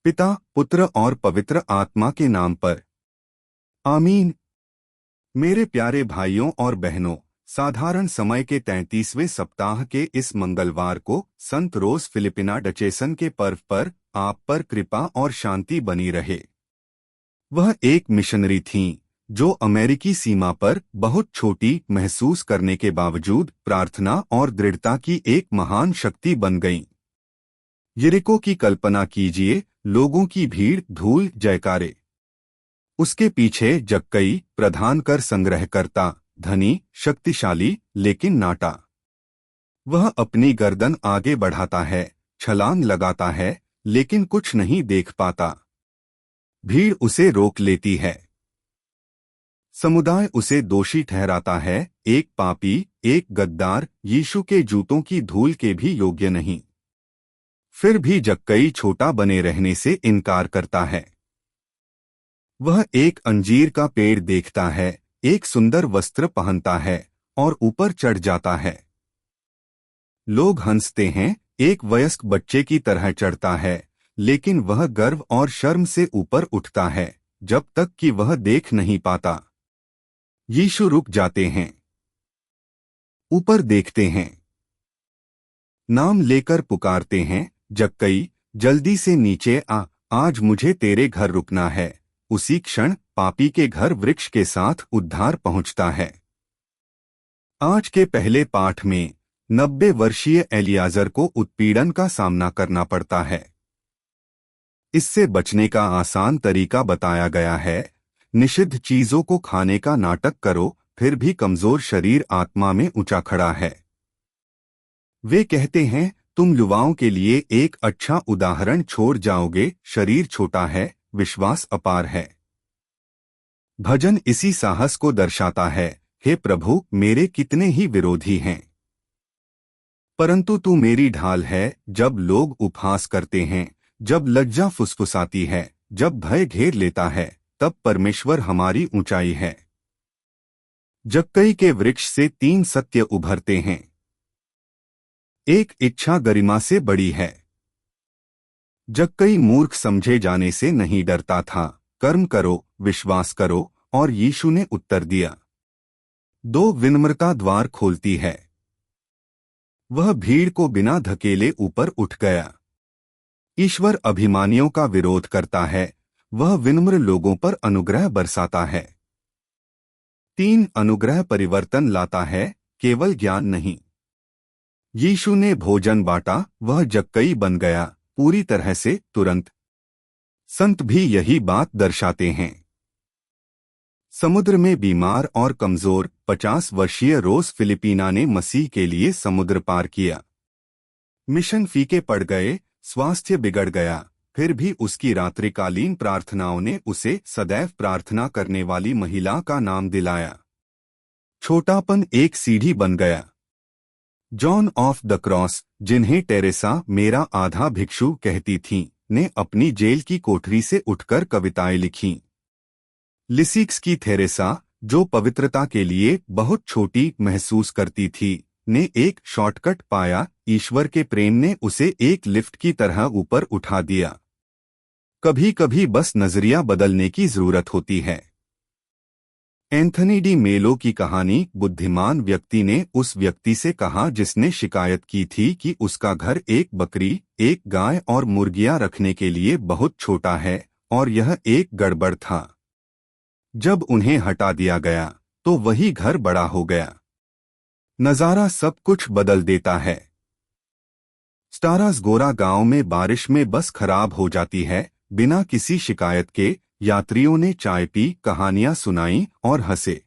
पिता, पुत्र और पवित्र आत्मा के नाम पर। आमीन। मेरे प्यारे भाइयों और बहनों, साधारण समय के 33वें सप्ताह के इस मंगलवार को संत रोज फिलिपिना डचेसन के पर्व पर आप पर कृपा और शांति बनी रहे। वह एक मिशनरी थीं जो अमेरिकी सीमा पर बहुत छोटी महसूस करने के बावजूद प्रार्थना और दृढ़ता की एक महान शक्ति बन गईं। यरीको की कल्पना कीजिए, लोगों की भीड़, धूल, जयकारे। उसके पीछे जक्कई, प्रधान कर संग्रहकर्ता, धनी, शक्तिशाली लेकिन नाटा। वह अपनी गर्दन आगे बढ़ाता है, छलांग लगाता है, लेकिन कुछ नहीं देख पाता। भीड़ उसे रोक लेती है। समुदाय उसे दोषी ठहराता है, एक पापी, एक गद्दार, यीशु के जूतों की धूल के भी योग्य नहीं। फिर भी जक्कई छोटा बने रहने से इनकार करता है। वह एक अंजीर का पेड़ देखता है, एक सुंदर वस्त्र पहनता है और ऊपर चढ़ जाता है। लोग हंसते हैं, एक वयस्क बच्चे की तरह चढ़ता है, लेकिन वह गर्व और शर्म से ऊपर उठता है, जब तक कि वह देख नहीं पाता। यीशु रुक जाते हैं, ऊपर देखते हैं, नाम लेकर पुकारते हैं, जक्कई, जल्दी से नीचे आ, आज मुझे तेरे घर रुकना है। उसी क्षण पापी के घर वृक्ष के साथ उद्धार पहुंचता है। आज के पहले पाठ में 90 वर्षीय एलियाजर को उत्पीड़न का सामना करना पड़ता है। इससे बचने का आसान तरीका बताया गया है। निषिद्ध चीजों को खाने का नाटक करो, फिर भी कमजोर शरीर आत्मा में ऊंचा खड़ा है। वे कहते हैं, तुम युवाओं के लिए एक अच्छा उदाहरण छोड़ जाओगे। शरीर छोटा है, विश्वास अपार है। भजन इसी साहस को दर्शाता है। हे प्रभु, मेरे कितने ही विरोधी हैं, परंतु तू मेरी ढाल है। जब लोग उपहास करते हैं, जब लज्जा फुसफुसाती है, जब भय घेर लेता है, तब परमेश्वर हमारी ऊंचाई है। जक्कई के वृक्ष से 3 सत्य उभरते हैं। एक इच्छा गरिमा से बड़ी है। जक्कई मूर्ख समझे जाने से नहीं डरता था। कर्म करो, विश्वास करो, और यीशु ने उत्तर दिया। 2 विनम्रता द्वार खोलती है। वह भीड़ को बिना धकेले ऊपर उठ गया। ईश्वर अभिमानियों का विरोध करता है, वह विनम्र लोगों पर अनुग्रह बरसाता है। 3 अनुग्रह परिवर्तन लाता है, केवल ज्ञान नहीं। यीशु ने भोजन बांटा, वह जक्कई बन गया, पूरी तरह से, तुरंत। संत भी यही बात दर्शाते हैं। समुद्र में बीमार और कमजोर 50 वर्षीय रोज फिलिपिना ने मसीह के लिए समुद्र पार किया। मिशन फीके पड़ गए, स्वास्थ्य बिगड़ गया, फिर भी उसकी रात्रिकालीन प्रार्थनाओं ने उसे सदैव प्रार्थना करने वाली महिला का नाम दिलाया। छोटापन एक सीढ़ी बन गया। जॉन ऑफ द क्रॉस, जिन्हें टेरेसा मेरा आधा भिक्षु कहती थीं, ने अपनी जेल की कोठरी से उठकर कविताएं लिखीं। लिसिक्स की थेरेसा, जो पवित्रता के लिए बहुत छोटी महसूस करती थी, ने एक शॉर्टकट पाया। ईश्वर के प्रेम ने उसे एक लिफ्ट की तरह ऊपर उठा दिया। कभी कभी बस नजरिया बदलने की जरूरत होती है। एंथनी डी मेलो की कहानी। बुद्धिमान व्यक्ति ने उस व्यक्ति से कहा जिसने शिकायत की थी कि उसका घर एक बकरी, एक गाय और मुर्गियां रखने के लिए बहुत छोटा है, और यह एक गड़बड़ था। जब उन्हें हटा दिया गया तो वही घर बड़ा हो गया। नजारा सब कुछ बदल देता है। स्टारासगोरा गांव में बारिश में बस खराब हो जाती है। बिना किसी शिकायत के यात्रियों ने चाय पी, कहानियां सुनाई और हंसे।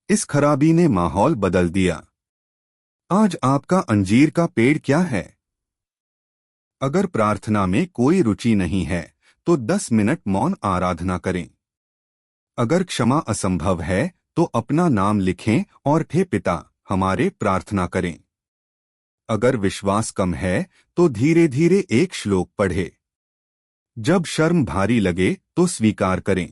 इस खराबी ने माहौल बदल दिया। आज आपका अंजीर का पेड़ क्या है? अगर प्रार्थना में कोई रुचि नहीं है तो 10 मिनट मौन आराधना करें। अगर क्षमा असंभव है तो अपना नाम लिखें और हे पिता हमारे प्रार्थना करें। अगर विश्वास कम है तो धीरे धीरे एक श्लोक पढ़े। जब शर्म भारी लगे तो स्वीकार करें।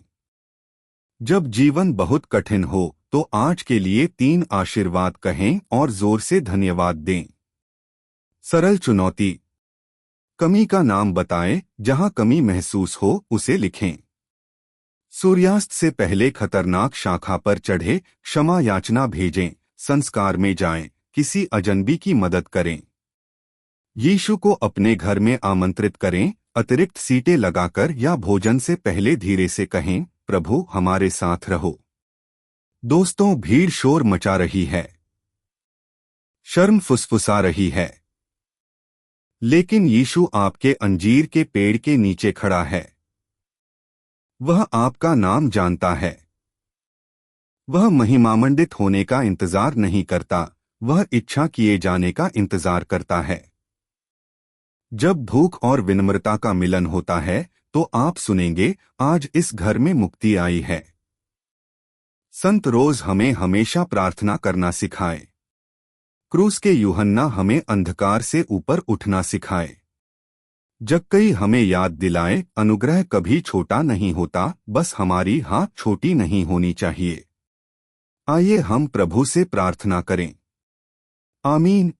जब जीवन बहुत कठिन हो तो आज के लिए 3 आशीर्वाद कहें और जोर से धन्यवाद दें। सरल चुनौती। कमी का नाम बताएं, जहां कमी महसूस हो उसे लिखें। सूर्यास्त से पहले खतरनाक शाखा पर चढ़े, क्षमा याचना भेजें, संस्कार में जाएं, किसी अजनबी की मदद करें। यीशु को अपने घर में आमंत्रित करें, अतिरिक्त सीटें लगाकर या भोजन से पहले धीरे से कहें, प्रभु हमारे साथ रहो। दोस्तों, भीड़ शोर मचा रही है, शर्म फुसफुसा रही है, लेकिन यीशु आपके अंजीर के पेड़ के नीचे खड़ा है। वह आपका नाम जानता है। वह महिमामंडित होने का इंतजार नहीं करता, वह इच्छा किए जाने का इंतजार करता है। जब भूख और विनम्रता का मिलन होता है तो आप सुनेंगे, आज इस घर में मुक्ति आई है। संत रोज हमें हमेशा प्रार्थना करना सिखाए। क्रूस के यूहन्ना हमें अंधकार से ऊपर उठना सिखाए। जक्कई हमें याद दिलाए, अनुग्रह कभी छोटा नहीं होता, बस हमारी हाथ छोटी नहीं होनी चाहिए। आइए हम प्रभु से प्रार्थना करें। आमीन।